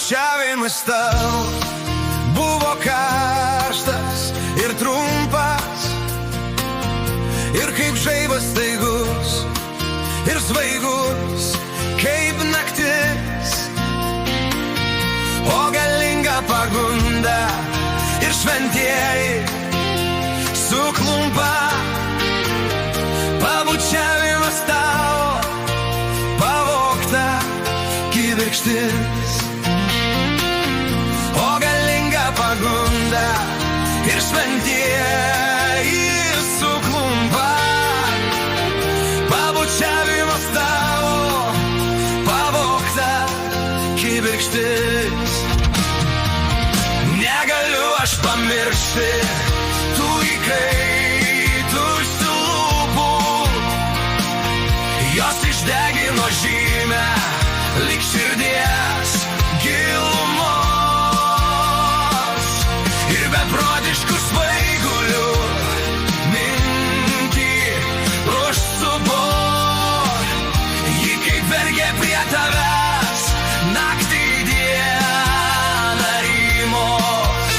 Pabučiavimas tau buvo karštas ir trumpas, ir kaip žaibas staigus, ir svaigus kaip naktis, o galinga pagunda ir šventieji suklumpa. Pabučiavimas tau pavogta kibirkštis, o galinga pagunda ir šventieji suklumpa. Pabučiavimas tau pavogta kibirkštis. Negaliu aš pamiršti tų įkaitusių lūpų, jos išdegino žymę lyg širdies gilumos, ir beprotiškų svaigulių mintį užsupo. Ji kaip vergė prie tavęs naktį dieną rymos,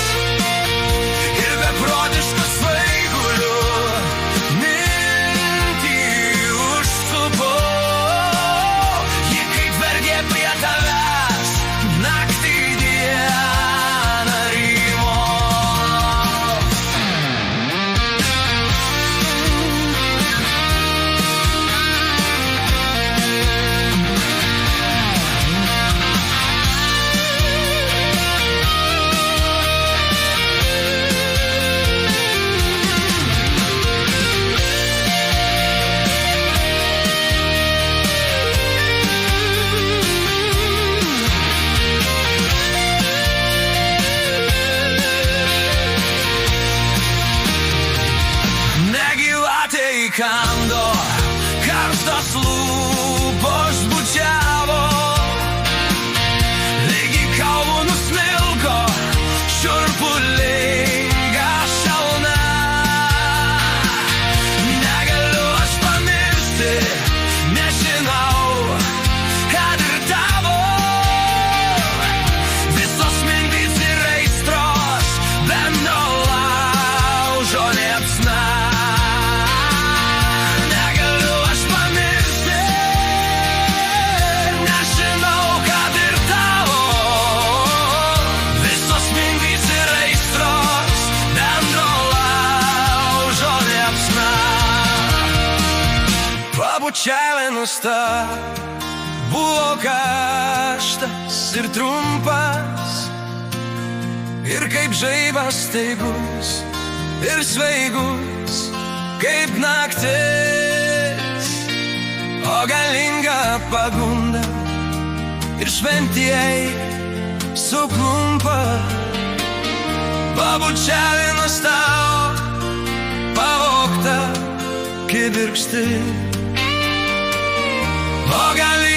ir beprotiškų svaigulių mintį užsupo. Ji kaip vergė prie tavęs naktį dieną rymos. Negyvatė įkando, karštos lūpos bučiavo, lygiai kaulų nusmilko šiurpulinga šalna. Negaliu aš pamiršti, nežinau, kad ir tavo visos mintys ir aistros bendro laužo liepsna. Negaliu aš pamiršti, nežinau, kad ir tavo visos mintys ir aistros bendro laužo liepsna. Pabučiavimas tau buvo karštas ir trumpas, ir kaip žaibas staigus, ir svaigus kaip naktis, o galinga pagunda ir šventieji suklumpa. Pabučiavimas tau pavogta kibirkštis, o galinga